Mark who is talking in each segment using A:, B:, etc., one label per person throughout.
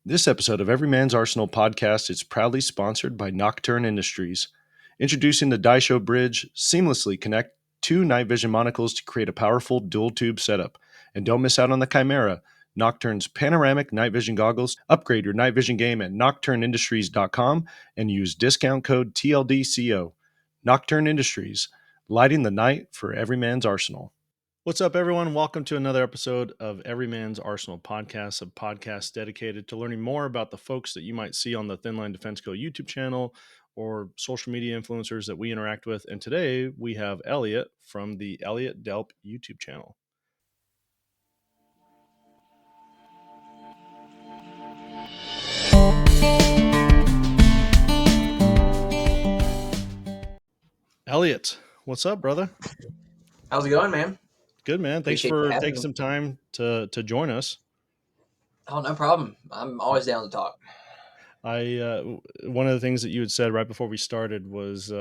A: This episode of Everyman's Arsenal podcast is proudly sponsored by Nocturn Industries. Introducing the Daisho Bridge, seamlessly connect two night vision monocles to create a powerful dual tube setup. And don't miss out on the Chimera, Nocturn's panoramic night vision goggles. Upgrade your night vision game at nocturnindustries.com and use discount code TLDCO. Nocturn Industries, lighting the night for Everyman's Arsenal. What's up, everyone? Welcome to another episode of Everyman's Arsenal podcast, a podcast dedicated to learning more about the folks that you might see on the Thin Line Defense Co. YouTube channel or social media influencers that we interact with. And today we have Elliott from the Elliott Delp YouTube channel. Elliott, what's up, brother?
B: How's it going, man?
A: Good, man. Thanks for taking some time to join us.
B: Oh, no problem. I'm always down to talk.
A: One of the things that you had said right before we started was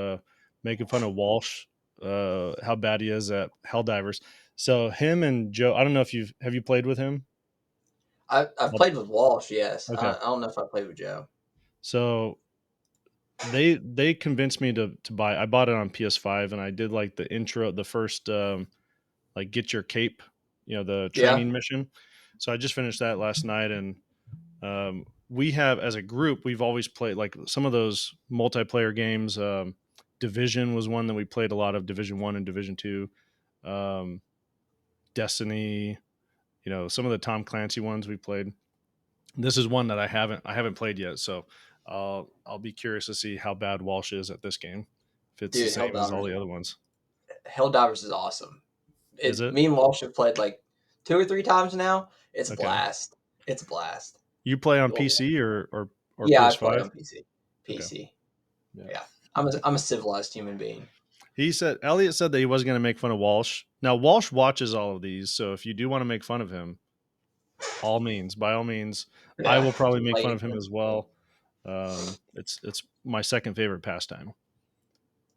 A: making fun of Walsh, how bad he is at Helldivers. So him and Joe, I don't know if have you played with him?
B: I've played with Walsh, yes.
A: Okay.
B: I don't know if I played with Joe.
A: So they convinced me to buy. I bought it on PS5 and I did like the intro, the first like get your cape, the training mission. So I just finished that last night, and we have, as a group, we've always played like some of those multiplayer games. Division was one that we played a lot of, Division 1 and Division 2. Destiny, some of the Tom Clancy ones we played. This is one that I haven't played yet, so I'll be curious to see how bad Walsh is at this game. If it's the same as all the other ones.
B: Helldivers is awesome.
A: Is it?
B: Me and Walsh have played like 2 or 3 times now. It's a blast. It's a blast.
A: You play on PC or
B: yeah,
A: PS5?
B: I play on PC. PC. Okay. Yeah. I'm a civilized human being.
A: Elliott said that he wasn't going to make fun of Walsh. Now, Walsh watches all of these, so if you do want to make fun of him, by all means, yeah, I will probably make fun of him as well. It's my second favorite pastime.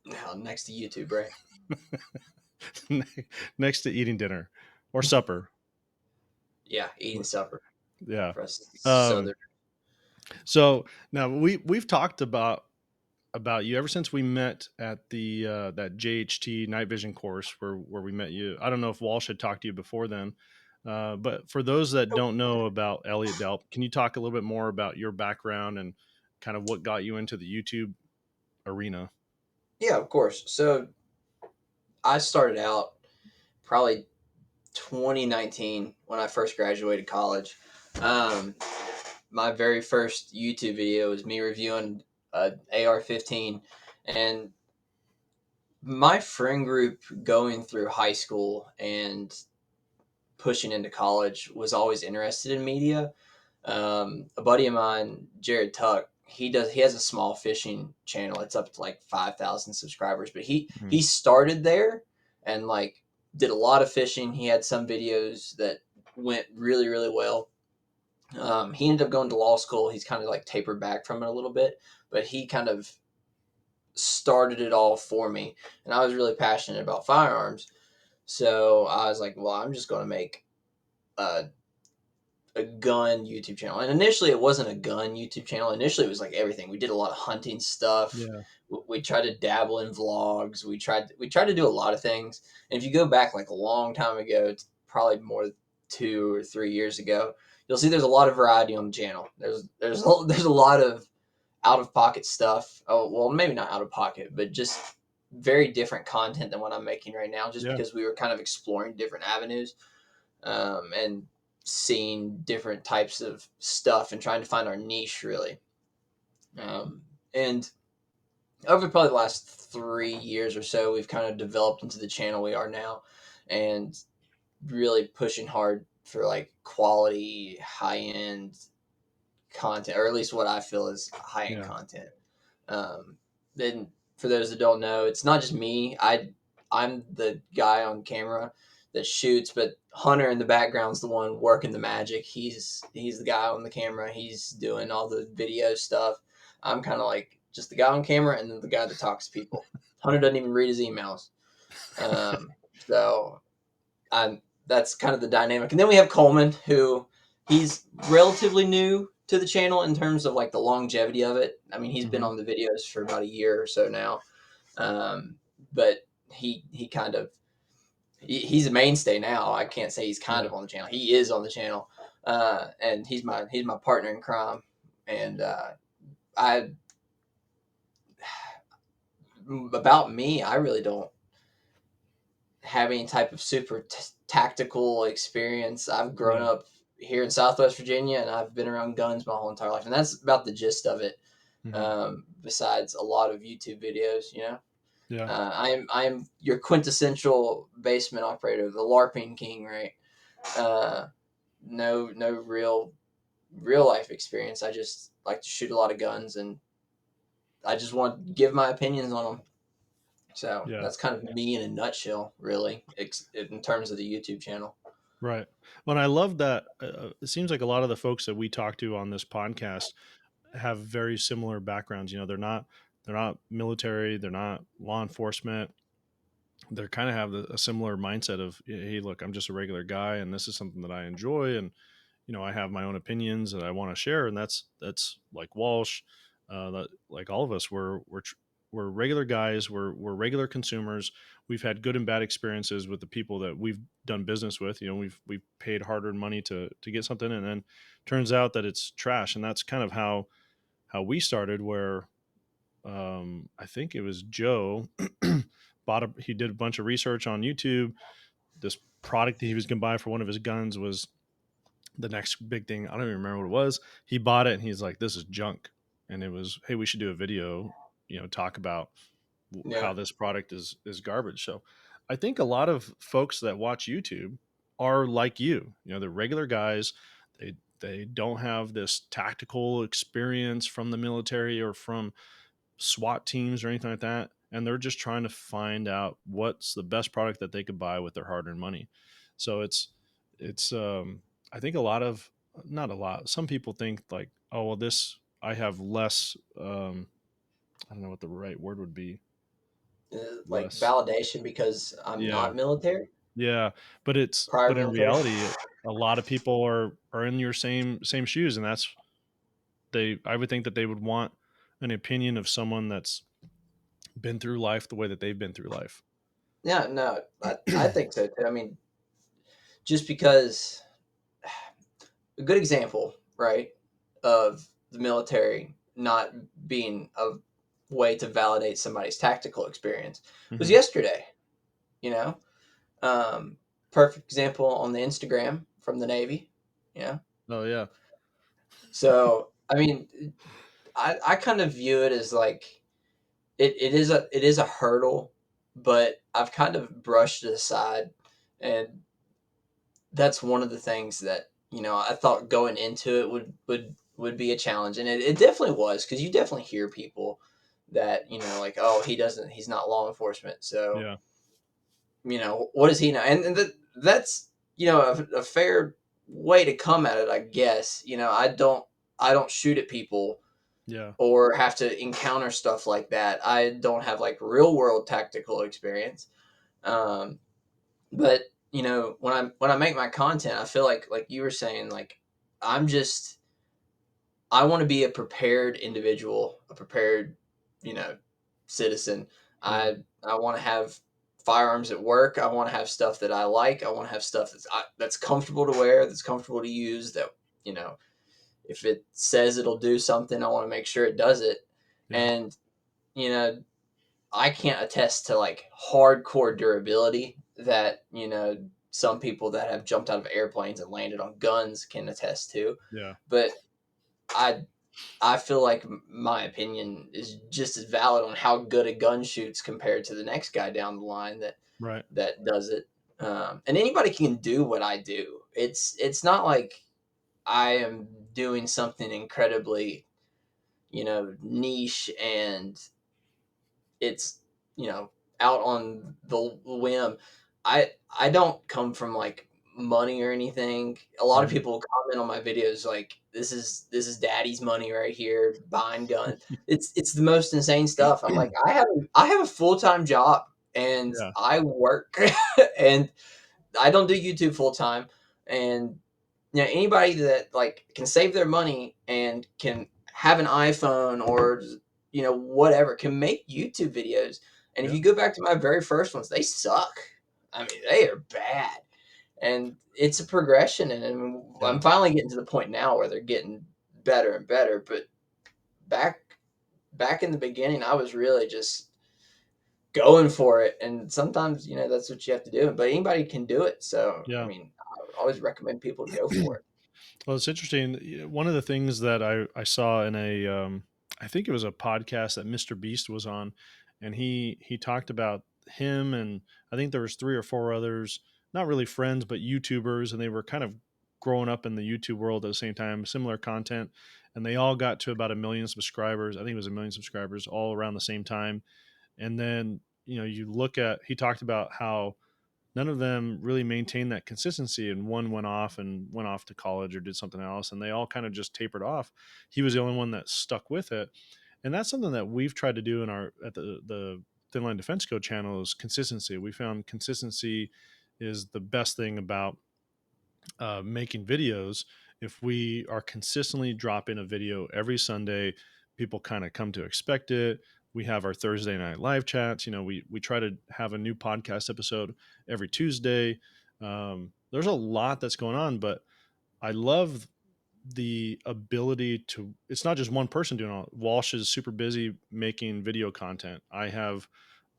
B: Now, next to YouTube, right?
A: Next to eating dinner or supper.
B: Yeah, eating supper.
A: Yeah.
B: Southern.
A: So now we've talked about you ever since we met at the that JHT night vision course where we met you. I don't know if Walsh had talked to you before then, but for those that don't know about Elliott Delp, can you talk a little bit more about your background and kind of what got you into the YouTube arena?
B: Yeah, of course. So I started out probably 2019 when I first graduated college. My very first YouTube video was me reviewing an AR-15, and my friend group going through high school and pushing into college was always interested in media. A buddy of mine, Jared Tuck, he has a small fishing channel. It's up to like 5,000 subscribers, but he started there and like did a lot of fishing. He had some videos that went really, really well. He ended up going to law school. He's kind of like tapered back from it a little bit, but he kind of started it all for me. And I was really passionate about firearms. So I was like, well, I'm just going to make a gun YouTube channel. And initially it wasn't a gun YouTube channel. Initially it was like everything. We did a lot of hunting stuff.
A: Yeah.
B: We tried to dabble in vlogs. We tried to do a lot of things. And if you go back like a long time ago, it's probably more 2 or 3 years ago, you'll see there's a lot of variety on the channel. There's a lot of out of pocket stuff. Oh, well, maybe not out of pocket, but just very different content than what I'm making right now, just because we were kind of exploring different avenues and seeing different types of stuff and trying to find our niche, really. And over probably the last 3 years or so, we've kind of developed into the channel we are now, and really pushing hard for like quality, high-end content, or at least what I feel is high-end content. Then for those that don't know, it's not just me. I'm the guy on camera that shoots, but Hunter in the background is the one working the magic. He's the guy on the camera. He's doing all the video stuff. I'm kind of like just the guy on camera and then the guy that talks to people. Hunter doesn't even read his emails. So that's kind of the dynamic. And then we have Coleman, who he's relatively new to the channel in terms of like the longevity of it. I mean, he's been
A: Hmm.
B: on the videos for about a year or so now, um, but he kind of he's a mainstay now. I can't say he's kind
A: Yeah.
B: of on the channel. He is on the channel, and he's my partner in crime. And I about me, I really don't have any type of super tactical experience. I've grown
A: Yeah.
B: up here in Southwest Virginia, and I've been around guns my whole entire life, and that's about the gist of it.
A: Hmm.
B: Besides a lot of YouTube videos,
A: Yeah.
B: I am your quintessential basement operator, the LARPing king, right? Uh, no real life experience. I just like to shoot a lot of guns, and I just want to give my opinions on them. So
A: Yeah.
B: that's kind of me in a nutshell, really, in terms of the YouTube channel.
A: Right. Well, and I love that. It seems like a lot of the folks that we talk to on this podcast have very similar backgrounds. They're not military. They're not law enforcement. They kind of have a similar mindset of, hey, look, I'm just a regular guy, and this is something that I enjoy, and I have my own opinions that I want to share, and that's like Walsh, that like all of us, we're regular guys, we're regular consumers. We've had good and bad experiences with the people that we've done business with. We've paid hard-earned money to get something, and then turns out that it's trash, and that's kind of how we started. Where I think it was Joe he did a bunch of research on YouTube. This product that he was going to buy for one of his guns was the next big thing. I don't even remember what it was. He bought it and he's like, this is junk. And it was, hey, we should do a video, talk about how
B: Yeah,
A: this product is garbage. So I think a lot of folks that watch YouTube are like you. They're regular guys. They don't have this tactical experience from the military or from SWAT teams or anything like that. And they're just trying to find out what's the best product that they could buy with their hard earned money. So it's I think a lot of, not a lot, some people think like, oh, well, I have less, I don't know what the right word would be.
B: like
A: Less.
B: validation because I'm
A: Yeah.
B: not military,
A: Yeah.
B: prior
A: But in
B: military.
A: reality, a lot of people are in your same shoes. And I would think that they would want an opinion of someone that's been through life the way that they've been through life.
B: Yeah, no, I think so too. I mean, just because a good example, right, of the military not being a way to validate somebody's tactical experience was
A: Hmm.
B: yesterday. You know, um, perfect example on the Instagram from the Navy. You know,
A: Oh yeah.
B: so I mean, I kind of view it as like it is a hurdle, but I've kind of brushed it aside, and that's one of the things that I thought going into it would be a challenge, and it definitely was because you definitely hear people that like, oh, he's not law enforcement, so
A: Yeah.
B: what does he know? And that's a fair way to come at it, I guess. I don't shoot at people
A: Yeah.
B: or have to encounter stuff like that. I don't have like real world tactical experience. Um, but when I make my content, I feel like you were saying, like I'm just I want to be a prepared individual, a prepared, you know, citizen.
A: Yeah.
B: I want to have firearms at work. I want to have stuff that I like. I want to have stuff that's comfortable to wear, that's comfortable to use. That you know, if it says it'll do something, I want to make sure it does it.
A: Yeah.
B: And you know, I can't attest to like hardcore durability that some people that have jumped out of airplanes and landed on guns can attest to.
A: Yeah.
B: But I I feel like my opinion is just as valid on how good a gun shoots compared to the next guy down the line
A: Right.
B: that does it. And anybody can do what I do. It's not like I am doing something incredibly niche, and it's out on the whim. I don't come from like money or anything. A lot of
A: Hmm.
B: people comment on my videos like this is daddy's money right here buying guns. It's the most insane stuff. I'm like, I have a full-time job and
A: Yeah.
B: I work and I don't do YouTube full time, and anybody that like can save their money and can have an iPhone or whatever can make YouTube videos. And if
A: Yeah.
B: you go back to my very first ones, they suck. I mean, they are bad. And it's a progression, and I'm
A: Yeah.
B: finally getting to the point now where they're getting better and better. But back back in the beginning, I was really just going for it, and sometimes that's what you have to do. But anybody can do it, so I
A: Yeah.
B: mean, I always recommend people to go for it.
A: Well, it's interesting. One of the things that I saw in I think it was a podcast that Mr. Beast was on, and he talked about him, and I think there was three or four others, not really friends, but YouTubers, and they were kind of growing up in the YouTube world at the same time, similar content, and they all got to about 1 million subscribers. I think it was 1 million subscribers all around the same time. And then, you look at, he talked about how none of them really maintained that consistency, and one went off to college or did something else, and they all kind of just tapered off. He was the only one that stuck with it. And that's something that we've tried to do in our at the Thin Line Defense Code channel, is consistency. We found consistency is the best thing about making videos. If we are consistently dropping a video every Sunday, people kind of come to expect it. We have our Thursday night live chats. We try to have a new podcast episode every Tuesday. There's a lot that's going on, but I love the ability to. It's not just one person doing all. Walsh is super busy making video content. I have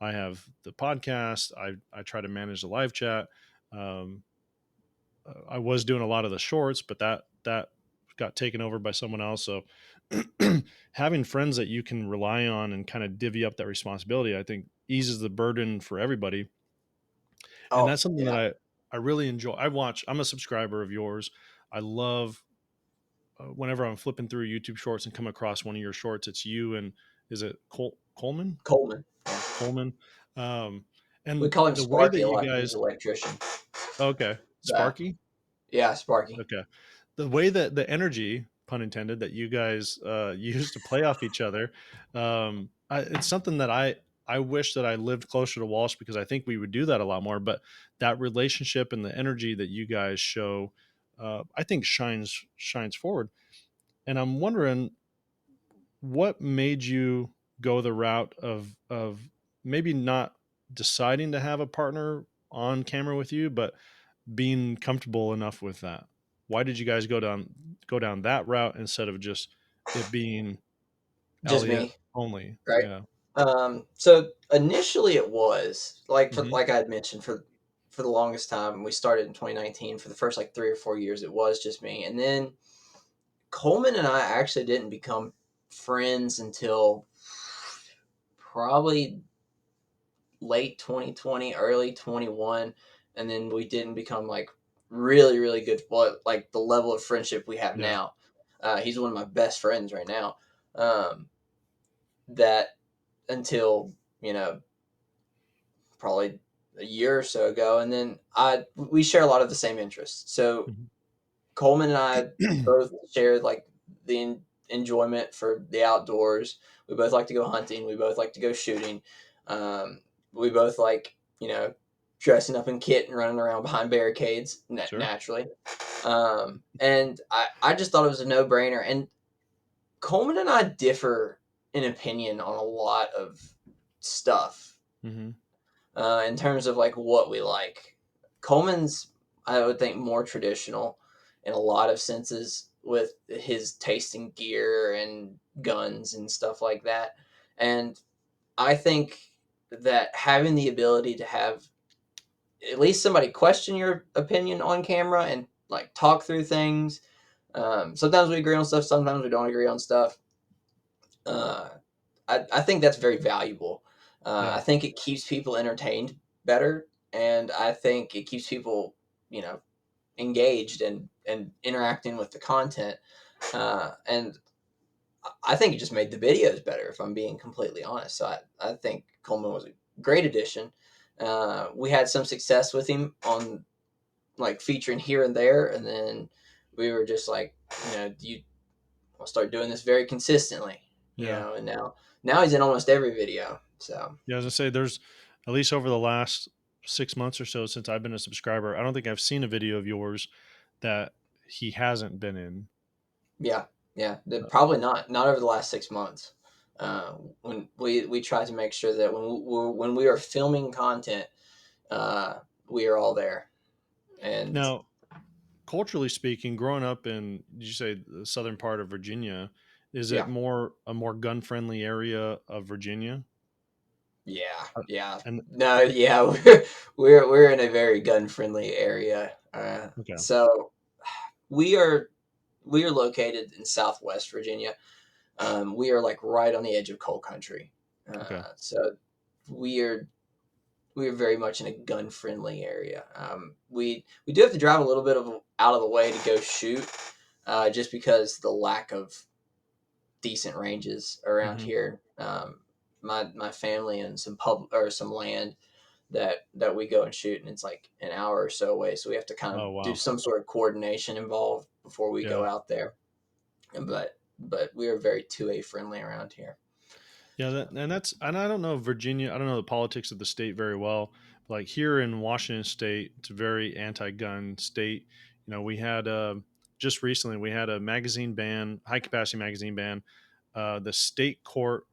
A: the podcast. I try to manage the live chat. Um, I was doing a lot of the shorts, but that got taken over by someone else. So having friends that you can rely on and kind of divvy up that responsibility, I think eases the burden for everybody. And
B: Oh
A: that's something that
B: yeah,
A: I really enjoy. I'm a subscriber of yours. I love whenever I'm flipping through YouTube shorts and come across one of your shorts, it's you and is it Coleman?
B: Coleman. Yeah.
A: Coleman. Um,
B: We
A: and
B: call him
A: the way
B: Sparky
A: that
B: a
A: you
B: lot because he's
A: guys,
B: an electrician.
A: okay,
B: So
A: Sparky.
B: yeah, Sparky.
A: Okay. The way that the energy, pun intended, that you guys use to play off each other, it's something that I wish that I lived closer to Walsh, because I think we would do that a lot more. But that relationship and the energy that you guys show, I think shines forward. And I'm wondering, what made you go the route of maybe not deciding to have a partner on camera with you, but being comfortable enough with that? Why did you guys go down that route instead of just it being
B: Just
A: Elliott
B: me,
A: only?
B: right?
A: Yeah.
B: So initially it was
A: Hmm.
B: like I had mentioned for the longest time. We started in 2019. For the first like 3 or 4 years, it was just me, and then Coleman and I actually didn't become friends until probably late 2020, early 21, and then we didn't become like really, really good, like the level of friendship we have
A: Yeah.
B: now. He's one of my best friends right now. Um, that until you know probably a year or so ago, and then I we share a lot of the same interests. So Coleman and I both share like enjoyment for the outdoors. We both like to go hunting. We both like to go shooting. Um, we both like dressing up in kit and running around behind barricades
A: Sure.
B: naturally. And I just thought it was a no brainer. And Coleman and I differ in opinion on a lot of stuff
A: Hmm.
B: in terms of like what we like. Coleman's, I would think, more traditional in a lot of senses with his taste in gear and guns and stuff like that. And I think that having the ability to have at least somebody question your opinion on camera and like talk through things. Sometimes we agree on stuff, sometimes we don't agree on stuff. Uh, I think that's very valuable.
A: Yeah.
B: I think it keeps people entertained better, and I think it keeps people, you know, engaged and interacting with the content. And I think it just made the videos better, if I'm being completely honest. So I think Coleman was a great addition. We had some success with him on like featuring here and there, and then we were just like, do you want to start doing this very consistently?
A: Yeah.
B: And now he's in almost every video. So
A: Yeah. As I say, there's at least over the last 6 months or so since I've been a subscriber, I don't think I've seen a video of yours that he hasn't been in.
B: Yeah, yeah.
A: Uh,
B: Probably not over the last 6 months. When we try to make sure that when we are filming content, uh, we are all there. And
A: Now, culturally speaking, growing up in, did you say the southern part of Virginia, is it
B: yeah,
A: more a more gun friendly area of Virginia?
B: yeah,
A: Uh,
B: yeah.
A: and
B: No, yeah, we're in a very gun friendly area.
A: okay,
B: So we are we are located in Southwest Virginia. We are like right on the edge of coal country.
A: okay,
B: So we are we are very much in a gun friendly area. We do have to drive a little bit of out of the way to go shoot, just because the lack of decent ranges around
A: hmm,
B: here. My family and some pub or some land that we go and shoot, and it's like an hour or so away. So we have to kind of
A: oh
B: do
A: wow,
B: some sort of coordination involved before we
A: yeah.
B: go out there. But we are very 2A friendly around here.
A: Yeah,
B: So
A: and I don't know Virginia. I don't know the politics of the state very well. Like here in Washington State, it's a very anti-gun state. You know, we had just recently we had a magazine ban, high capacity magazine ban. The state court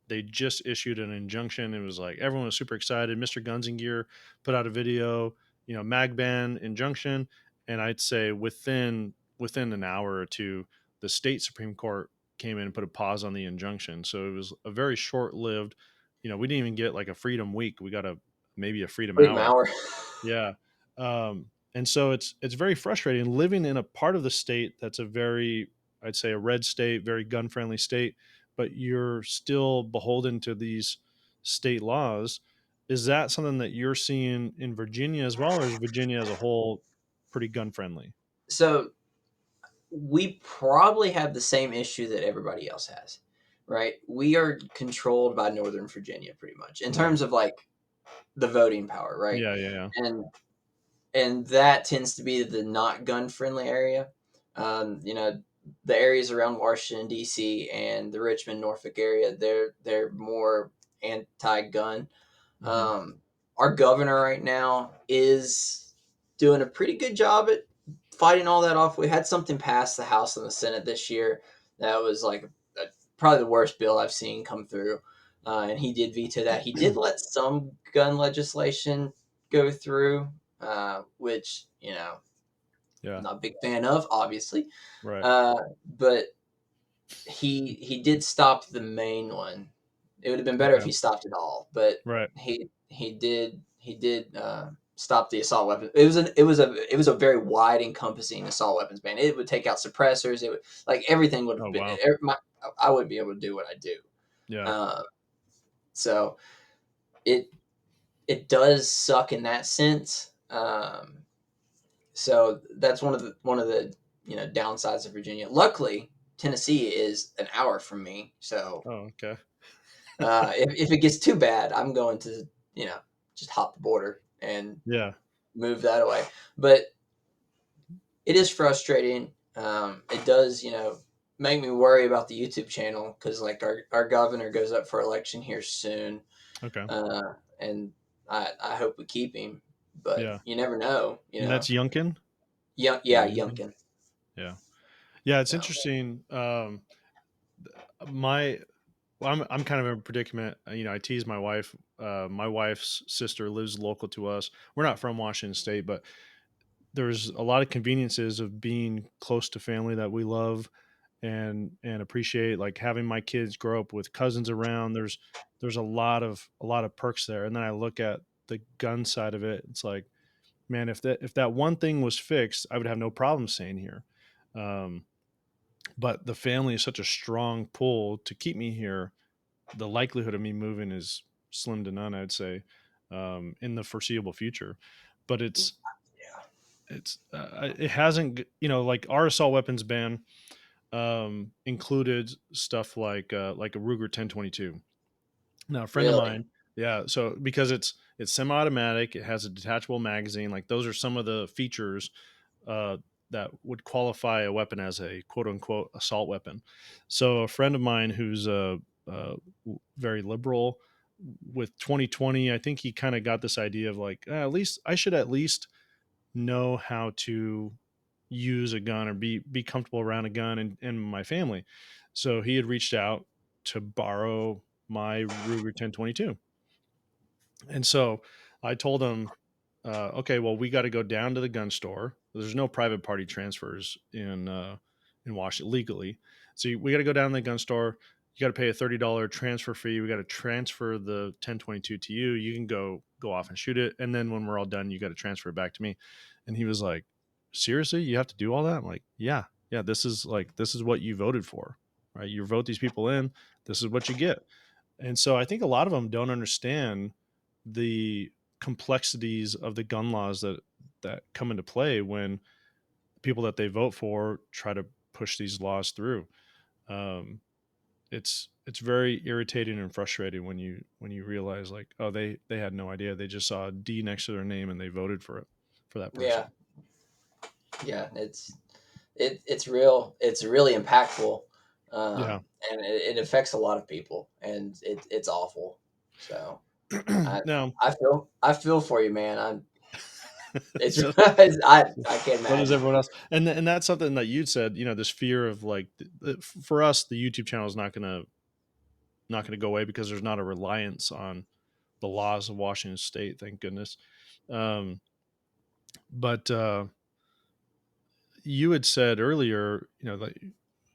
A: they just issued an injunction. It was like everyone was super excited. Mr. Guns and Gear put out a video, you know, mag ban injunction, and I'd say within an hour or two, the state Supreme Court came in and put a pause on the injunction. So it was a very short lived, you know, we didn't even get like a freedom week. We got a maybe a freedom
B: Freedom
A: hour.
B: Hour.
A: Yeah. And so it's very frustrating living in a part of the state that's a very, I'd say a red state, very gun friendly state, but you're still beholden to these state laws. Is that something that you're seeing in Virginia as well, or is Virginia as a whole pretty gun friendly?
B: So we probably have the same issue that everybody else has, right? We are controlled by Northern Virginia pretty much in
A: Right.
B: terms of like the voting power, right?
A: Yeah. Yeah. Yeah.
B: And and that tends to be the not gun friendly area. You know, the areas around Washington D.C. and the Richmond Norfolk area, they're more anti gun.
A: Hmm.
B: Um, our governor right now is doing a pretty good job at fighting all that off. We had something pass the House and the Senate this year that was like probably the worst bill I've seen come through. And he did veto that. He did let some gun legislation go through, which, you know,
A: Yeah.
B: I'm not a big fan of, obviously.
A: Right.
B: Uh, but he did stop the main one. It would have been better if
A: Okay.
B: he stopped it all, but
A: Right.
B: he did stop the assault weapon. It was a very wide encompassing assault weapons ban. It would take out suppressors. It would like everything would
A: Oh
B: have been.
A: wow.
B: I wouldn't be able to do what I do.
A: Yeah.
B: Uh, so it it does suck in that sense. So that's one of the downsides of Virginia. Luckily, Tennessee is an hour from me, so
A: Oh, okay.
B: if it gets too bad, I'm going to you know just hop the border and
A: Yeah.
B: move that away. But it is frustrating. It does make me worry about the YouTube channel because like our governor goes up for election here soon,
A: Okay.
B: and I hope we keep him, but
A: Yeah.
B: you never know.
A: And that's Yunkin?
B: Yeah,
A: Is
B: yeah,
A: it Yunkin?
B: Youngkin.
A: Yeah. Yeah, it's
B: So
A: interesting. My well, I'm kind of in a predicament. You know, I tease my wife. My wife's sister lives local to us. We're not from Washington State, but there's a lot of conveniences of being close to family that we love and appreciate. Like having my kids grow up with cousins around. There's a lot of perks there. And then I look at the gun side of it. It's like, man, if that one thing was fixed, I would have no problem staying here. Um, but the family is such a strong pull to keep me here. The likelihood of me moving is slim to none, I'd say, in the foreseeable future. But
B: yeah,
A: it hasn't, you know, like our assault weapons ban included stuff like a Ruger 1022. Now, a friend of
B: really,
A: mine, yeah, so because it's semi-automatic, it has a detachable magazine. Like those are some of the features uh, that would qualify a weapon as a quote unquote assault weapon. So, a friend of mine who's very liberal with 2020, I think he kind of got this idea of like, at least I should at least know how to use a gun or be comfortable around a gun and my family. So he had reached out to borrow my Ruger 1022. And so I told him, okay, well, we got to go down to the gun store. There's no private party transfers in Washington legally, so we got to go down to the gun store. You got to pay a $30 transfer fee. We got to transfer the 1022 to you. You can go off and shoot it, and then when we're all done, you got to transfer it back to me. And he was like, "Seriously, you have to do all that?" I'm like, "Yeah, yeah. This is what you voted for, right? You vote these people in. This is what you get." And so I think a lot of them don't understand the complexities of the gun laws that come into play when people that they vote for try to push these laws through. Um, it's very irritating and frustrating when you realize like, oh, they had no idea. They just saw a D next to their name and they voted for it for that person.
B: Yeah, yeah, it's real. It's really impactful,
A: Yeah.
B: and it affects a lot of people, and it's awful. So I
A: Now,
B: I feel for you, man. I'm it's
A: so
B: I can't
A: so does
B: imagine.
A: everyone else, and that's something that you'd said. You know, this fear of like for us, the YouTube channel is not going to go away because there's not a reliance on the laws of Washington State. Thank goodness. Um, but you had said earlier, you know, that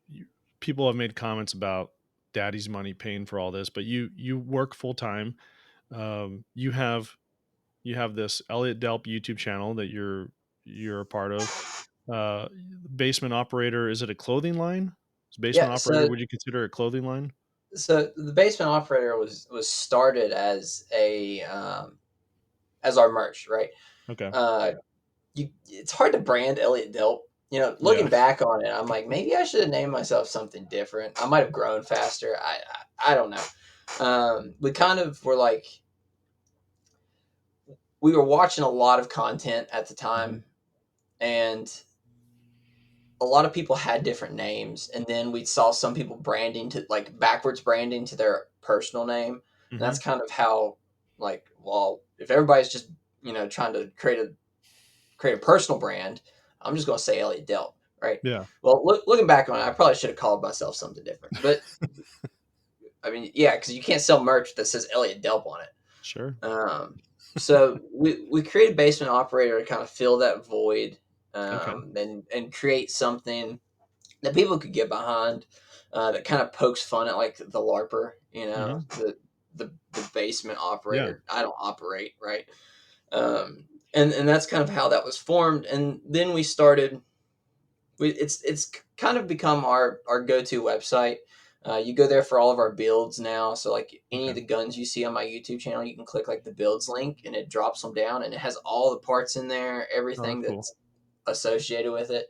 A: you, people have made comments about daddy's money paying for all this, but you work full time. You have this Elliott Delp YouTube channel that you're a part of. Basement operator. Is it a clothing line? Is basement
B: Yeah,
A: operator? Would you consider a clothing line?
B: so the basement operator was started as our merch, right?
A: Okay.
B: Uh, it's hard to brand Elliott Delp. You know,
A: Yeah.
B: looking back on it, I'm like, maybe I should have named myself something different. I might have grown faster. I don't know. We kind of were like, we were watching a lot of content at the
A: Hmm.
B: time, and a lot of people had different names. And then we saw some people branding to like backwards branding to their personal name. And
A: Hmm.
B: that's kind of how, like, well, if everybody's just, trying to create a personal brand, I'm just going to say Elliott Delp, right?
A: Yeah.
B: Well, looking back on it, I probably should have called myself something different. But I mean, yeah, because you can't sell merch that says Elliott Delp on it.
A: Sure.
B: So we created Basement Operator to kind of fill that void,
A: Okay.
B: and create something that people could get behind, that kind of pokes fun at like the LARPer,
A: Hmm.
B: the basement
A: Yeah.
B: operator. I don't operate, right? And that's kind of how that was formed. And then we started. It's kind of become our go to website. You go there for all of our builds now. So like any of
A: Okay.
B: the guns you see on my YouTube channel, you can click like the builds link, and it drops them down, and it has all the parts in there,
A: Oh,
B: everything
A: that's cool.
B: that's associated with it.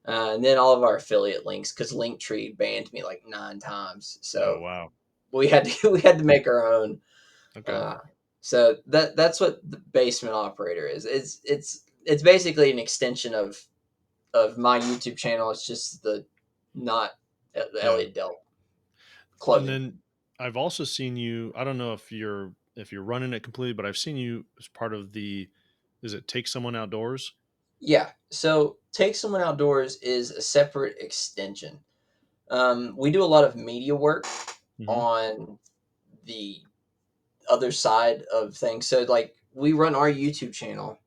B: And then all of our affiliate links, because Linktree banned me like 9 times,
A: Oh,
B: so
A: wow.
B: we had to we had to make our own.
A: Okay.
B: Uh, so that's what the basement operator is. It's basically an extension of my YouTube channel. It's just the not the
A: Yeah.
B: Elliott Delp
A: And
B: clothing.
A: then I've also seen you. I don't know if you're running it completely, but I've seen you as part of the. Is it Take Someone Outdoors?
B: Yeah. So take someone outdoors is a separate extension. We do a lot of media work
A: Hmm.
B: on the other side of things. So like we run our YouTube channel,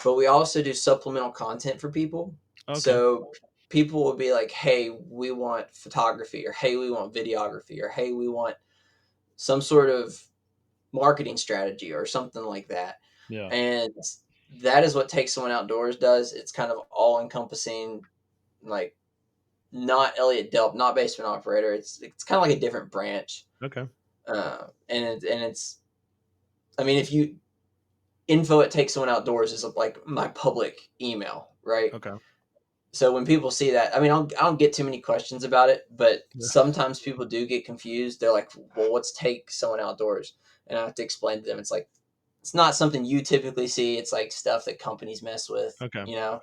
B: but we also do supplemental content for people.
A: Okay.
B: So people will be like, "Hey, we want photography," or "Hey, we want videography," or "Hey, we want some sort of marketing strategy," or something like that.
A: Yeah.
B: And that is what Take Someone Outdoors does. It's kind of all encompassing, like not Elliott Delp, not Basement Operator. It's kind of like a different branch.
A: Okay.
B: And it's I mean, if you info at Take Someone Outdoors is like my public email, right?
A: Okay.
B: So when people see that, I mean, I don't get too many questions about it, but
A: Yeah.
B: sometimes people do get confused. They're like, "Well, what's Take Someone Outdoors?" And I have to explain to them, it's like it's not something you typically see. It's like stuff that companies mess with,
A: Okay.
B: you know.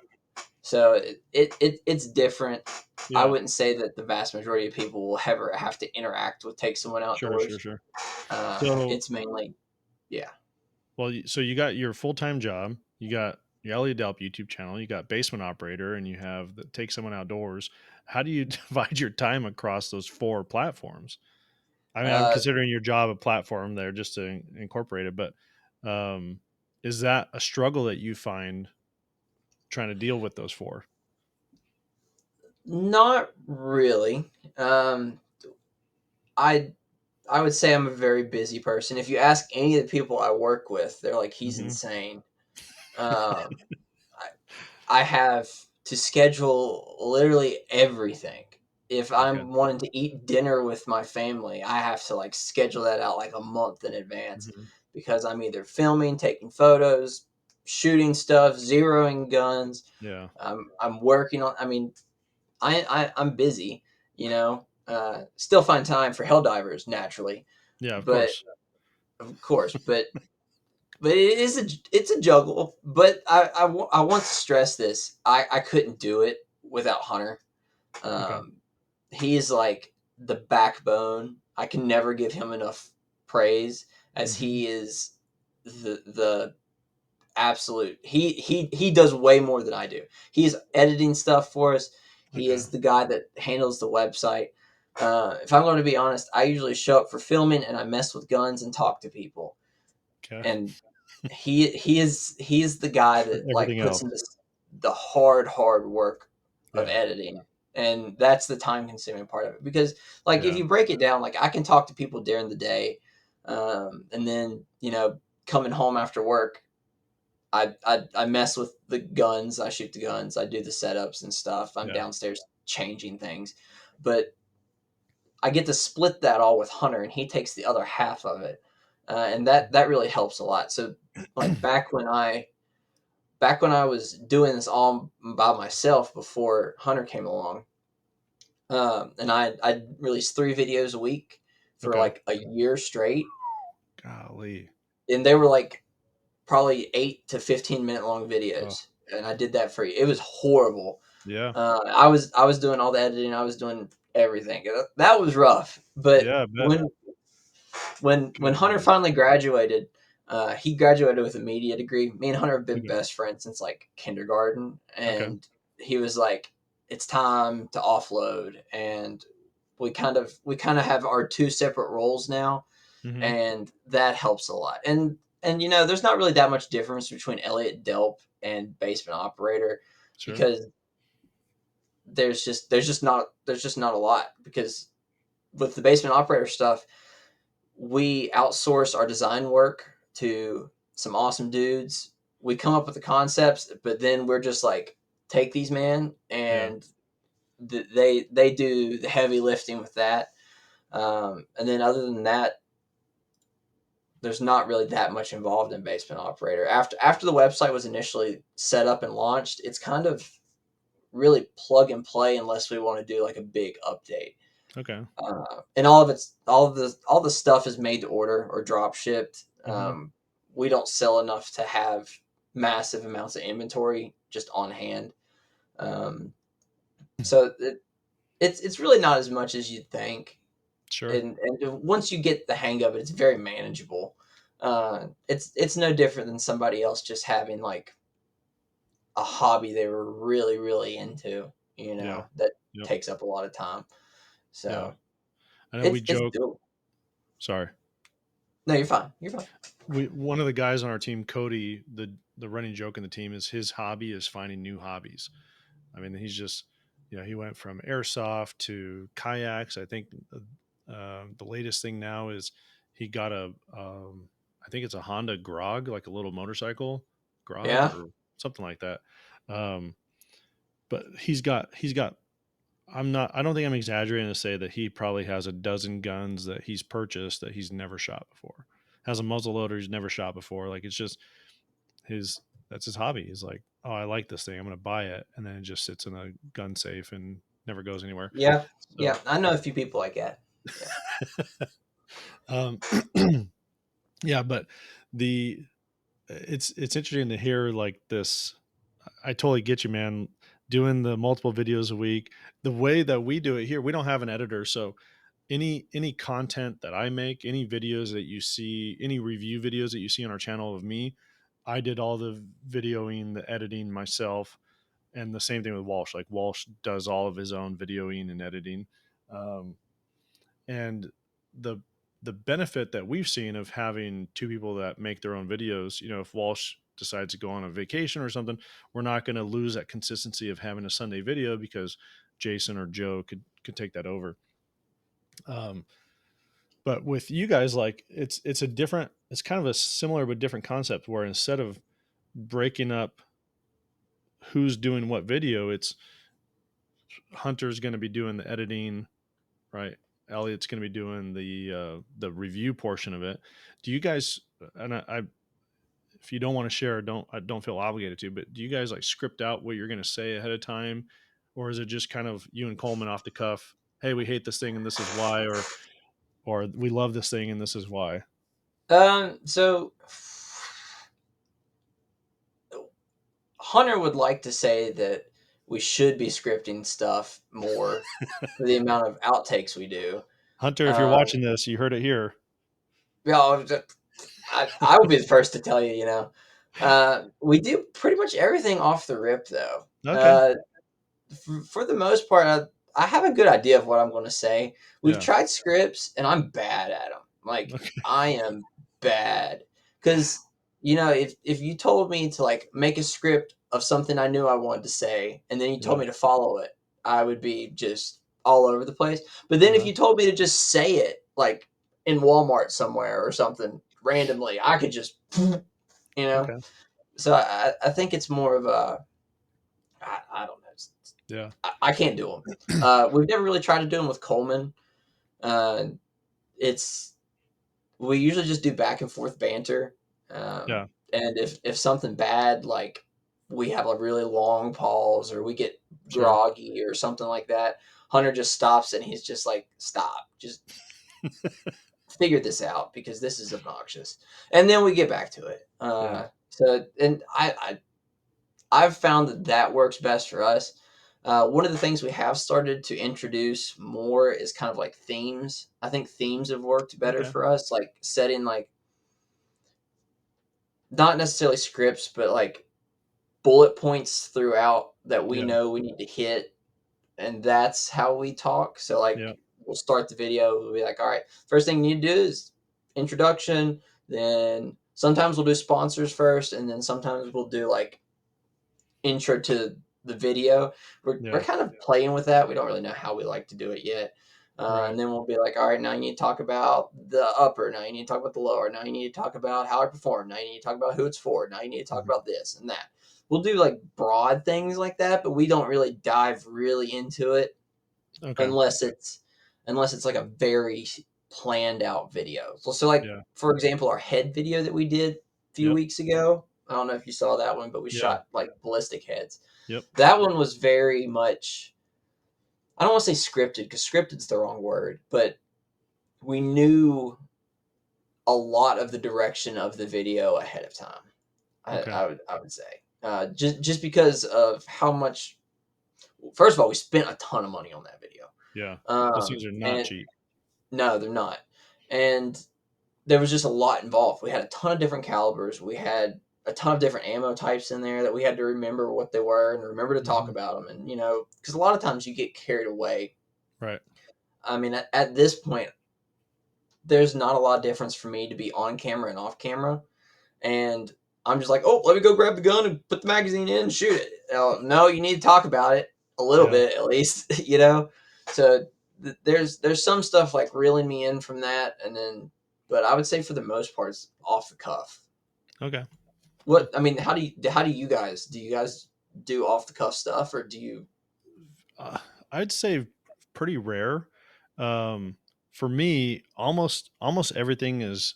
B: So it's different. I
A: Yeah.
B: wouldn't say that the vast majority of people will ever have to interact with Take Someone
A: Sure. Sure.
B: Outdoors.
A: Sure. So,
B: It's mainly, yeah.
A: well, so you got your full time job. You got your Elliott Delp YouTube channel, you got Basement Operator, and you have the Take Someone Outdoors. How do you divide your time across those four platforms? I mean, I'm
B: Uh,
A: considering your job a platform there just to incorporate it, but um, is that a struggle that you find trying to deal with those four?
B: Not really. I I would say I'm a very busy person. If you ask any of the people I work with, they're like, he's
A: Hmm.
B: insane. Um, I have to schedule literally everything. If
A: Okay.
B: I'm wanting to eat dinner with my family, I have to like schedule that out like a month in advance
A: Hmm.
B: because I'm either filming, taking photos, shooting stuff, zeroing guns.
A: Yeah.
B: I'm working on. I mean, I'm busy. You know, still find time for hell divers naturally,
A: Yeah. Of
B: but
A: course.
B: of course, but it's a juggle. But I want to stress this. I couldn't do it without Hunter.
A: Okay.
B: Um, he is like the backbone. I can never give him enough praise as
A: Hmm.
B: he is the absolute. He does way more than I do. He's editing stuff for us. He
A: Okay.
B: is the guy that handles the website. If I'm going to be honest, I usually show up for filming and I mess with guns and talk to people.
A: Okay.
B: And he is the guy that like
A: Everything
B: puts
A: else.
B: in this the hard work of
A: Yeah.
B: editing, and that's the time consuming part of it. Because like if
A: Yeah.
B: you break it down, like I can talk to people during the day, and then coming home after work, I mess with the guns, I shoot the guns, I do the setups and stuff. I'm
A: Yeah.
B: downstairs changing things, but I get to split that all with Hunter, and he takes the other half of it, and that really helps a lot. So, like back when I was doing this all by myself before Hunter came along, and I released 3 videos a week for
A: Okay.
B: like a year straight,
A: Golly.
B: and they were like probably 8 to 15 minute long
A: Oh.
B: videos, and I did that for you. It was horrible.
A: Yeah.
B: I was doing all the editing. I was doing everything. That was rough. But
A: Yeah. I bet.
B: when Hunter
A: Golly.
B: finally graduated, he graduated with a media degree. Me and Hunter have been
A: Okay.
B: best friends since like kindergarten,
A: Okay.
B: and he was like, "It's time to offload." And we kind of have our two separate roles now,
A: Hmm.
B: and that helps a lot. And there's not really that much difference between Elliott Delp and Basement Operator
A: Sure.
B: because there's just not a lot because with the Basement Operator stuff, we outsource our design work to some awesome dudes. We come up with the concepts, but then we're just like, take these, man,
A: Yeah.
B: and they do the heavy lifting with that. And then other than that, there's not really that much involved in Basement Operator. After the website was initially set up and launched, it's kind of really plug and play unless we want to do like a big update.
A: Okay.
B: And all the stuff is made to order or drop shipped.
A: Hmm.
B: We don't sell enough to have massive amounts of inventory just on hand. Um, so it's really not as much as you'd think.
A: Sure.
B: And once you get the hang of it, it's very manageable. It's no different than somebody else just having like a hobby they were really into.
A: Yeah.
B: That
A: Yep.
B: takes up a lot of time.
A: Yeah.
B: So
A: I know we
B: it's
A: joke.
B: doable.
A: Sorry.
B: No, you're fine. You're fine.
A: We one of the guys on our team, Cody, the running joke in the team is his hobby is finding new hobbies. I mean, he's just, he went from airsoft to kayaks. I think the latest thing now is he got I think it's a Honda Grog, like a little motorcycle Grog
B: Yeah.
A: or something like that. Um, but he's got. I don't think I'm exaggerating to say that he probably has a dozen guns that he's purchased that he's never shot before. Has a muzzle loader he's never shot before. Like it's just his that's his hobby. He's like, oh, I like this thing. I'm going to buy it, and then it just sits in a gun safe and never goes anywhere.
B: Yeah.
A: So,
B: Yeah. I know a few people like that. Yeah.
A: um, yeah, but the it's interesting to hear like this. I totally get you, man. Doing the multiple videos a week, the way that we do it here, we don't have an editor, so any content that I make, any videos that you see, any review videos that you see on our channel of me, I did all the videoing, the editing myself, and the same thing with Walsh. Like Walsh does all of his own videoing and editing, um, and the the benefit that we've seen of having two people that make their own videos. If Walsh decides to go on a vacation or something, we're not going to lose that consistency of having a Sunday video because Jason or Joe could take that over. Um, but with you guys, like it's kind of a similar but different concept where instead of breaking up who's doing what video, it's Hunter's going to be doing the editing, right? Elliott's going to be doing the review portion of it. Do you guys? And if you don't want to share, I don't feel obligated to. But do you guys like script out what you're going to say ahead of time, or is it just kind of you and Coleman off the cuff? Hey, we hate this thing and this is why, or we love this thing and this is why.
B: So Hunter would like to say that we should be scripting stuff more for the amount of outtakes we do.
A: Hunter, if you're
B: Um,
A: watching this, you heard it here.
B: yeah, I would be the first to tell you. We do pretty much everything off the rip, though.
A: Okay.
B: For the most part, I have a good idea of what I'm going to say. We've
A: Yeah.
B: tried scripts, and I'm bad at them. Like
A: Okay.
B: I am bad because if you told me to like make a script of something I knew I wanted to say, and then you told
A: Yeah.
B: me to follow it, I would be just all over the place. But then if
A: Uh-huh.
B: you told me to just say it, like in Walmart somewhere or something randomly, I could just, you know.
A: Okay.
B: So I think it's more of a I don't know.
A: Yeah.
B: I can't do them. We've never really tried to do them with Coleman. Uh, it's we usually just do back and forth banter.
A: Yeah.
B: And if something bad, like we have a really long pause or we get
A: Sure.
B: groggy or something like that, Hunter just stops and he's just like, "Stop, just figure this out because this is obnoxious." And then we get back to it.
A: Yeah.
B: So and I've found that that works best for us. One of the things we have started to introduce more is kind of like themes. I think themes have worked better
A: Okay.
B: for us, like setting like not necessarily scripts, but like bullet points throughout that we
A: Yeah.
B: know we need to hit, and that's how we talk. So
A: Yeah.
B: like we'll start the video, we'll be like, all right, first thing you need to do is introduction, then sometimes we'll do sponsors first, and then sometimes we'll do like intro to the video. We're
A: Yeah.
B: kind of playing with that. We don't really know how we like to do it yet.
A: Right.
B: And then we'll be like, all right, now you need to talk about the upper. Now you need to talk about the lower. Now you need to talk about how I perform. Now you need to talk about who it's for. Now you need to talk
A: Mhm.
B: about this and that. We'll do like broad things like that, but we don't really dive really into it
A: Okay.
B: unless it's like a very planned out video. So like
A: Yeah.
B: for example, our head video that we did a few
A: Yep.
B: weeks ago. I don't know if you saw that one, but we
A: Yeah.
B: shot like ballistic heads.
A: Yep.
B: That one was very much, I don't want to say scripted because scripted is the wrong word, but we knew a lot of the direction of the video ahead of time.
A: Okay.
B: I would say just because of how much. First of all, we spent a ton of money on that video,
A: Yeah. Those things are not
B: and
A: cheap.
B: no, they're not. And there was just a lot involved. We had a ton of different calibers. We had a ton of different ammo types in there that we had to remember what they were and remember to talk
A: Hmm.
B: about them. And because a lot of times you get carried away.
A: Right.
B: I mean, at this point, there's not a lot of difference for me to be on camera and off camera. And I'm just like, oh, let me go grab the gun and put the magazine in and shoot it. No, you need to talk about it a little
A: Yeah.
B: bit at least. So there's some stuff like reeling me in from that, and then, but I would say for the most part, it's off the cuff.
A: Okay.
B: What I mean, how do you guys do off the cuff stuff, or do you?
A: Uh, I'd say pretty rare. Um, for me, almost everything is.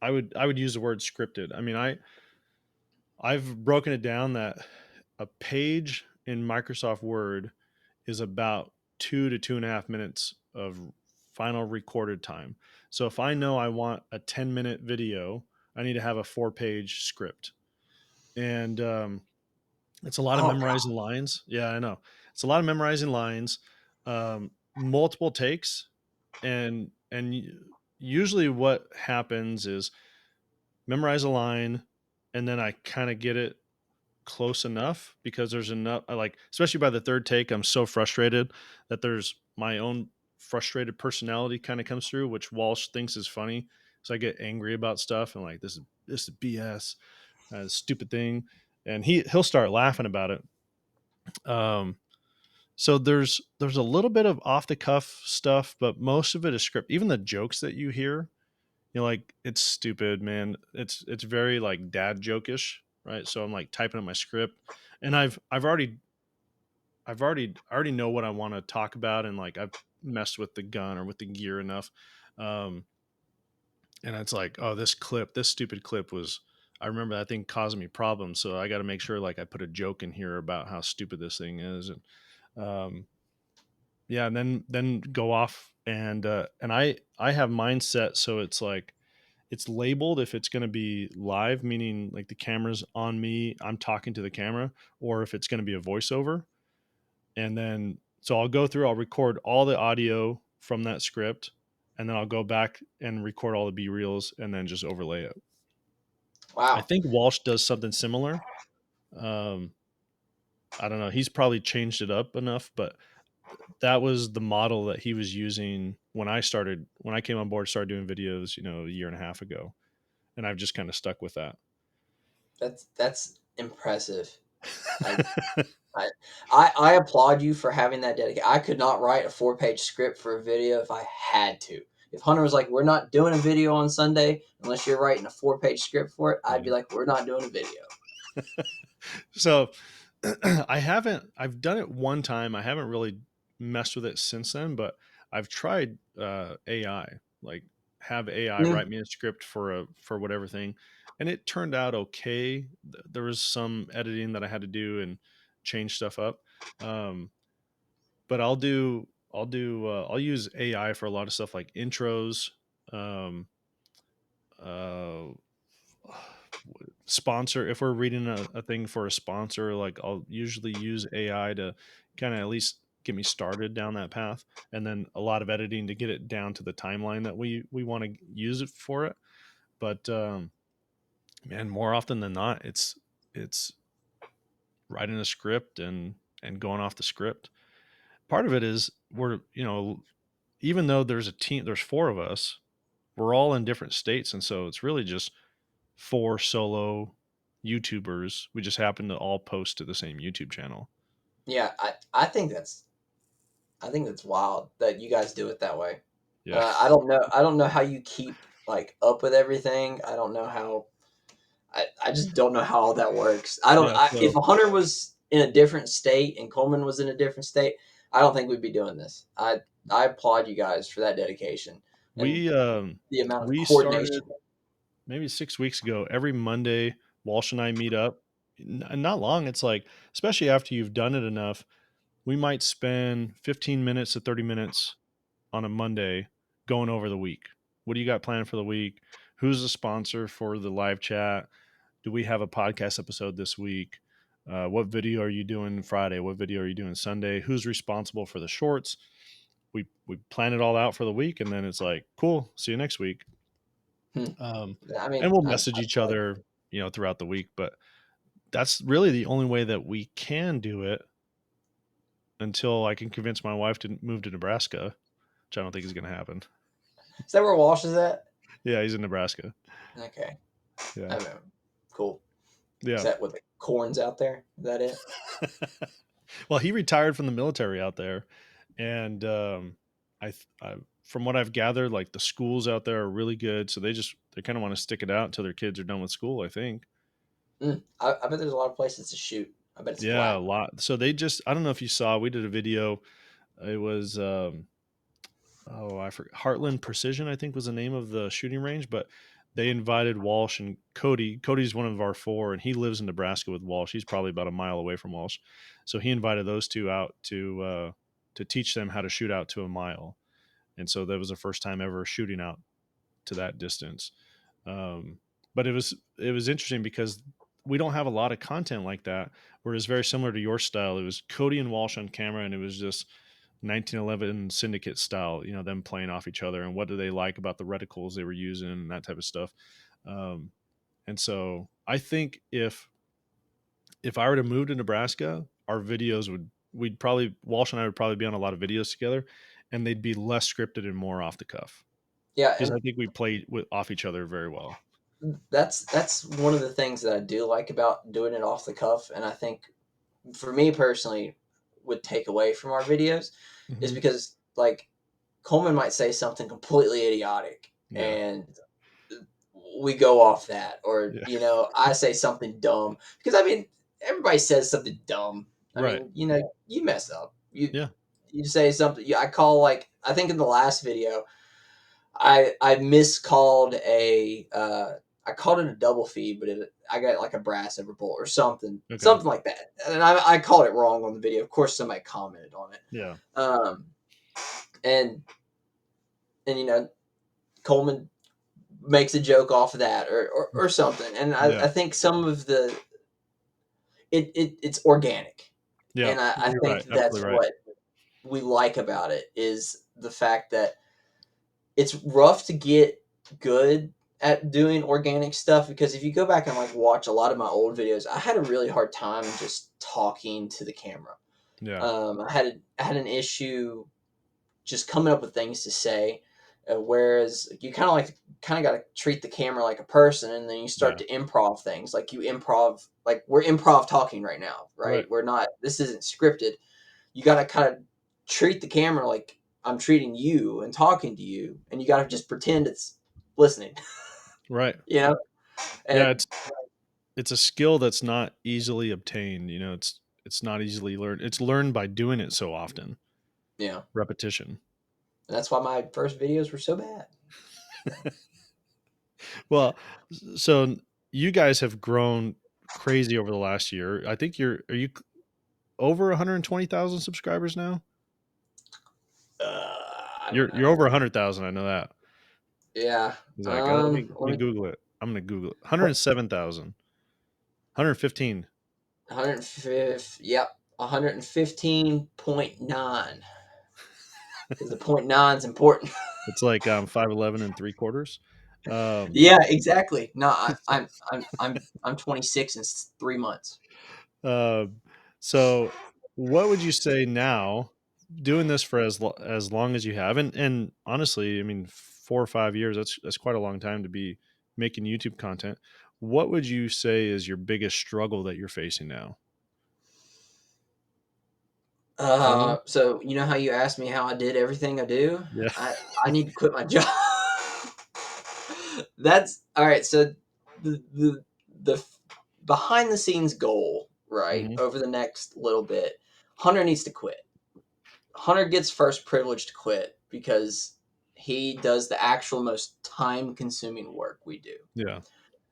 A: I would use the word scripted. I mean, I've broken it down that a page in Microsoft Word is about 2 to 2.5 minutes of final recorded time. So if I know I want a 10-minute video, I need to have a 4-page script. And it's a lot of
B: Oh,
A: memorizing lines. Yeah, I know. It's a lot of memorizing lines, multiple takes, and usually what happens is memorize a line, and then I kind of get it close enough because there's enough. I like, especially by the third take, I'm so frustrated that there's my own frustrated personality kind of comes through, which Walsh thinks is funny. So I get angry about stuff and like this is BS, stupid thing, and he'll start laughing about it. Um, so there's a little bit of off the cuff stuff, but most of it is script. Even the jokes that you hear, you're like, it's stupid, man. It's very like dad jokish, right? So I'm like typing up my script, and I already know what I want to talk about, and like I've messed with the gun or with the gear enough, um, and it's like, oh, this stupid clip was. I remember that thing causing me problems, so I got to make sure like I put a joke in here about how stupid this thing is, and yeah, and then go off and I have mindset, so it's like it's labeled if it's going to be live, meaning like the camera's on me, I'm talking to the camera, or if it's going to be a voiceover. And then, so I'll go through, I'll record all the audio from that script, and then I'll go back and record all the B reels and then just overlay it. I
B: Wow.
A: think Walsh does something similar. Um, I don't know. He's probably changed it up enough, but that was the model that he was using when I came on board, started doing videos, a year and a half ago. And I've just kind of stuck with that.
B: That's impressive. I I, I applaud you for having that dedication. I could not write a 4-page script for a video if I had to. If Hunter was like, "We're not doing a video on Sunday unless you're writing a 4-page script for it," I'd be
A: Yeah.
B: like, "We're not doing a video."
A: So I've done it one time. I haven't really messed with it since then, but I've tried AI, like have AI
B: Mm,
A: write me a script for whatever thing, and it turned out okay. There was some editing that I had to do and change stuff up. Um, but I'll use AI for a lot of stuff like intros, um, uh, sponsor. If we're reading a thing for a sponsor, like I'll usually use AI to kind of at least get me started down that path, and then a lot of editing to get it down to the timeline that we want to use it for it. But man, more often than not, it's writing a script and going off the script. Part of it is we're even though there's a team, there's four of us, we're all in different states, and so it's really just four solo YouTubers. We just happen to all post to the same YouTube channel.
B: yeah, I think that's wild that you guys do it that way.
A: Yeah.
B: I don't know how you keep like up with everything. I don't know how. I just don't know how all that works. I don't.
A: Yeah.
B: If
A: So
B: Hunter was in a different state and Coleman was in a different state, I don't think we'd be doing this. I applaud you guys for that dedication and
A: we
B: the amount of
A: we started
B: coordination.
A: maybe 6 weeks ago. Every Monday, Walsh and I meet up. Not long. It's like, especially after you've done it enough, we might spend 15 minutes to 30 minutes on a Monday going over the week. What do you got planned for the week? Who's the sponsor for the live chat? Do we have a podcast episode this week? What video are you doing Friday? What video are you doing Sunday? Who's responsible for the shorts? We plan it all out for the week, and then it's like, cool, see you next week.
B: Hmm.
A: Um,
B: I
A: and
B: mean,
A: we'll message each
B: I
A: other, throughout the week. But that's really the only way that we can do it until I can convince my wife to move to Nebraska, which I don't think is going to happen.
B: is that where Walsh is at?
A: Yeah, he's in Nebraska.
B: Okay,
A: Yeah,
B: I mean, cool. Is
A: yeah.
B: that what the corns out there? Is that it?
A: Well, he retired from the military out there, and from what I've gathered, like the schools out there are really good, so they kind of want to stick it out until their kids are done with school. I think.
B: I bet there's a lot of places to shoot. I bet it's
A: Yeah, a
B: flat.
A: lot. So I don't know if you saw, we did a video. It was oh, I forgot, Heartland Precision, I think was the name of the shooting range, but they invited Walsh and Cody. Cody's one of our four, and he lives in Nebraska with Walsh. He's probably about a mile away from Walsh, so he invited those two out to teach them how to shoot out to a mile, and so that was the first time ever shooting out to that distance. Um, but it was interesting because we don't have a lot of content like that. Whereas very similar to your style, it was Cody and Walsh on camera, and it was just 1911 Syndicate style. Them playing off each other and what do they like about the reticles they were using and that type of stuff. And so I think if I were to move to Nebraska, our videos we'd probably Walsh and I would probably be on a lot of videos together, and they'd be less scripted and more off the cuff
B: Yeah,
A: because I think we play off each other very well.
B: that's one of the things that I do like about doing it off the cuff, and I think for me personally would take away from our videos is
A: Hmm.
B: because like Coleman might say something completely idiotic
A: Yeah,
B: and we go off that, or
A: yeah,
B: I say something dumb because I mean everybody says something dumb. I
A: right.
B: mean, you mess up.
A: Yeah,
B: You say something. I call, like, I think in the last video I miscalled I called it a double feed, but I got like a brass overbolt or
A: okay,
B: something like that, and I called it wrong on the video. Of course, somebody commented on it,
A: yeah,
B: um, and and Coleman makes a joke off of that, or something, and
A: yeah,
B: I think some of it's organic,
A: yeah.
B: and I
A: You're
B: think
A: right,
B: that's
A: absolutely right.
B: what we like about it is the fact that it's rough to get good at doing organic stuff, because if you go back and like watch a lot of my old videos, I had a really hard time just talking to the camera.
A: Yeah,
B: I had an issue just coming up with things to say, whereas you kind of got to treat the camera like a person, and then you start
A: yeah,
B: to improv things. Like you improv, like we're improv talking right now, right?
A: right,
B: We're not. This isn't scripted. You got to kind of treat the camera like I'm treating you and talking to you, and you got to just pretend it's listening,
A: right.
B: you know?
A: Yeah,
B: And
A: it's a skill that's not easily obtained. It's not easily learned. It's learned by doing it so often.
B: yeah,
A: Repetition.
B: and that's why my first videos were so bad.
A: Well, so you guys have grown crazy over the last year. I think are you over 120,000 subscribers now?
B: I don't
A: You're
B: know.
A: over 100,000. I know that.
B: Yeah.
A: Exactly. Let
B: Let
A: me
B: me
A: Google it. I'm gonna Google it.
B: what
A: 107,000. 115.
B: 150. Yep. 115.9, because the point nine is important.
A: It's like 5'11 and 3/4. Um,
B: Yeah, exactly. No, I'm 26 in 3 months.
A: Um, so, what would you say now, doing this for as long as you have, and honestly, I mean, 4 or 5 years. That's quite a long time to be making YouTube content. What would you say is your biggest struggle that you're facing now? Money.
B: So you know how you asked me how I did everything I do?
A: Yeah.
B: I I need to quit my job. That's all right. So the behind the scenes goal, right,
A: Hmm.
B: over the next little bit, Hunter needs to quit. Hunter gets first privilege to quit because he does the actual most time consuming work we do.
A: Yeah.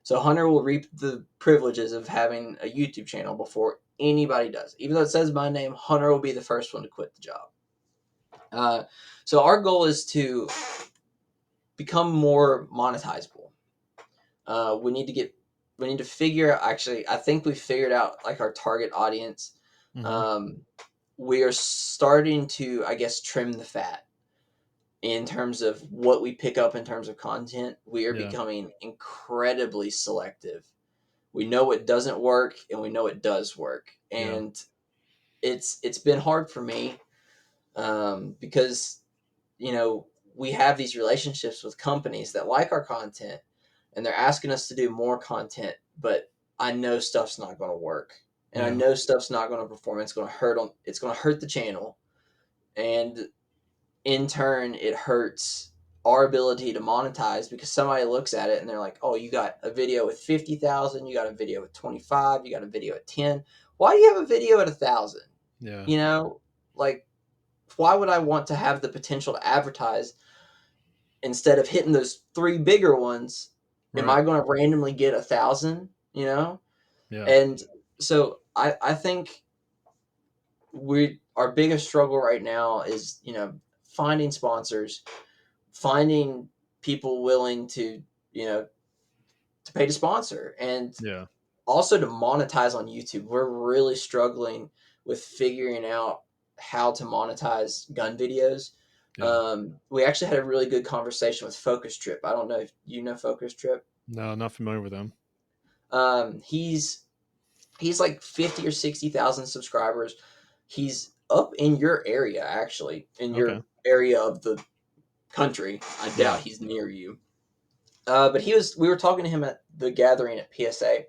B: So Hunter will reap the privileges of having a YouTube channel before anybody does. Even though it says my name, Hunter will be the first one to quit the job. Uh, so our goal is to become more monetizable. We need to figure, actually, I think we figured out like our target audience.
A: Hmm.
B: Um, we are starting to, I guess, trim the fat in terms of what we pick up in terms of content. We are
A: Yeah.
B: becoming incredibly selective. We know what doesn't work and we know it does work.
A: Yeah.
B: And it's been hard for me, because we have these relationships with companies that like our content, and they're asking us to do more content, but I know stuff's not going to work, and I
A: Yeah.
B: know stuff's not going to perform. It's going to hurt the channel, and in turn it hurts our ability to monetize, because somebody looks at it and they're like, oh, you got a video with 50,000, you got a video with 25, you got a video at 10. Why do you have a video at 1,000?
A: Yeah.
B: you know like, why would I want to have the potential to advertise instead of hitting those three bigger ones? Am
A: Right.
B: I going to randomly get 1,000?
A: Yeah.
B: And so I think our biggest struggle right now is finding sponsors, finding people willing to pay to sponsor, and
A: Yeah.
B: also to monetize on YouTube. We're really struggling with figuring out how to monetize gun videos.
A: Yeah.
B: We actually had a really good conversation with Focus Trip. I don't know if you know Focus Trip.
A: No, not familiar with them.
B: He's like 50 or 60,000 subscribers. He's up in your area, actually, in
A: Okay.
B: your area of the country. I
A: Yeah.
B: doubt he's near you. But we were talking to him at the gathering at PSA,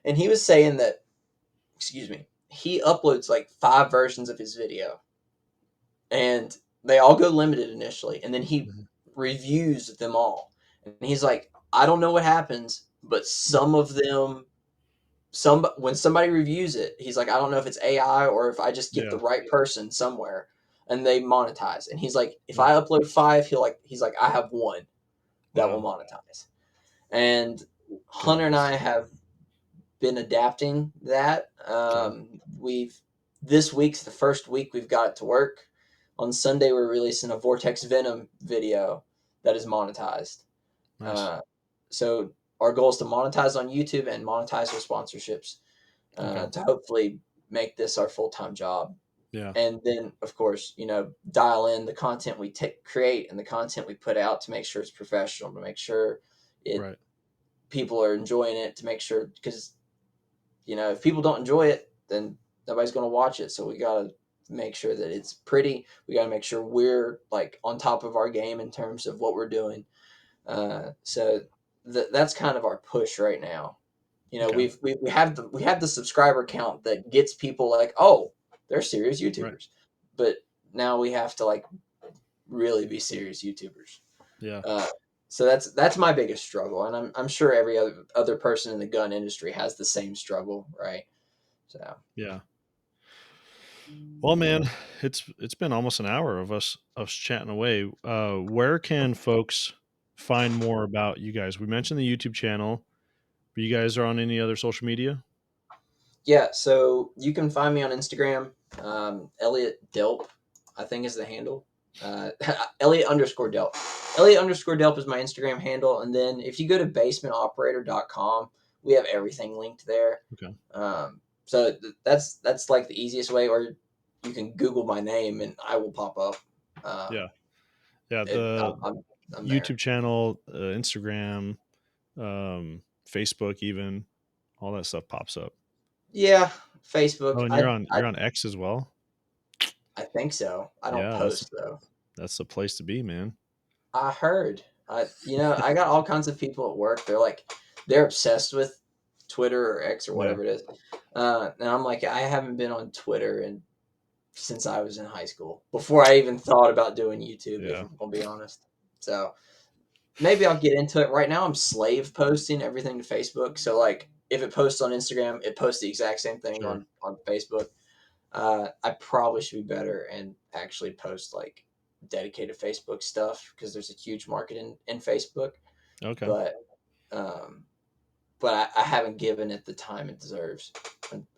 B: and he was saying that, excuse me, he uploads like 5 versions of his video, and they all go limited initially, and then he
A: Mhm.
B: reviews them all. And he's like, I don't know what happens, but some of them, when somebody reviews it, he's like, I don't know if it's AI or if I just get the
A: Yeah.
B: right person somewhere, and they monetize. And he's like, if
A: Yeah.
B: I upload 5, he's like, I have one that will
A: Wow.
B: monetize. And Hunter and I
A: Goodness.
B: have been adapting that.
A: Okay.
B: We've This week's the first week we've got it to work. On Sunday, we're releasing a Vortex Venom video that is monetized.
A: Nice.
B: Uh, so our goal is to monetize on YouTube and monetize with sponsorships,
A: Okay.
B: to hopefully make this our full time job.
A: Yeah.
B: And then, of course, dial in the content we create and the content we put out to make sure it's professional, to make sure it
A: Right.
B: people are enjoying it, to make sure, because if people don't enjoy it, then nobody's going to watch it. So we got to make sure that it's pretty. We got to make sure we're like on top of our game in terms of what we're doing. So that's kind of our push right now.
A: Okay.
B: We have the subscriber count that gets people like, oh, they're serious
A: Right.
B: YouTubers, but now we have to like really be serious YouTubers.
A: Yeah.
B: Uh, so that's my biggest struggle, and I'm sure every other person in the gun industry has the same struggle, right? So
A: Yeah. Well, man, it's been almost an hour of us chatting away. Where can folks find more about you guys? We mentioned the YouTube channel, but you guys are on any other social media?
B: yeah, so you can find me on Instagram, Elliott Delp, I think is the handle. Elliott_Delp. Elliott_Delp is my Instagram handle, and then if you go to basementoperator.com, we have everything linked there.
A: Okay.
B: So that's like the easiest way, or you can Google my name and I will pop up.
A: Yeah.
B: Um,
A: Yeah.
B: it,
A: The
B: I'm there.
A: YouTube channel, Instagram, Facebook, even all that stuff pops up.
B: Yeah, Facebook.
A: Oh, and you're on X as well.
B: I think so. I don't
A: Yeah,
B: post though.
A: that's the place to be, man.
B: I heard. I got all kinds of people at work. They're obsessed with Twitter or X or
A: Yeah.
B: whatever it is. And I'm like, I haven't been on Twitter since I was in high school, before I even thought about doing YouTube, if
A: Yeah.
B: I'm gonna be honest. So maybe I'll get into it. Right now, I'm slave posting everything to Facebook. So like, if it posts on Instagram, it posts the exact same thing
A: Sure.
B: on Facebook. I probably should be better and actually post like dedicated Facebook stuff, because there's a huge market in Facebook.
A: Okay.
B: But um, I haven't given it the time it deserves,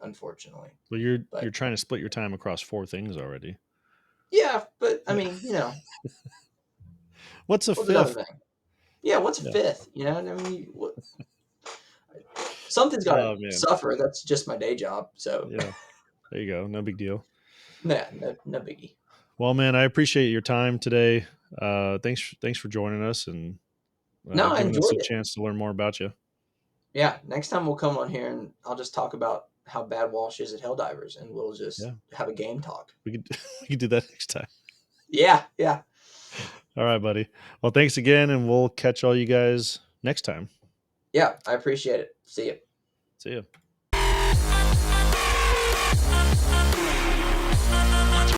B: unfortunately.
A: Well, you're
B: But
A: trying to split your time across four things already.
B: yeah, but I
A: Yeah.
B: mean,
A: What's a
B: what's another
A: fifth?
B: thing? Yeah, what's a
A: Yeah.
B: fifth? I mean, something's got to
A: Oh man.
B: suffer. That's just my day job. So,
A: Yeah. There you go. No big deal.
B: nah, no biggie.
A: Well, man, I appreciate your time today. Thanks for joining us and
B: No, I
A: giving us
B: enjoyed
A: a
B: it.
A: chance to learn more about you.
B: Yeah, next time we'll come on here and I'll just talk about how bad Walsh is at Helldivers, and we'll just
A: Yeah,
B: have a game talk.
A: we could we could do that next time.
B: Yeah, yeah,
A: All right, buddy. Well, thanks again, and we'll catch all you guys next time.
B: yeah. I appreciate it. See you.
A: See you.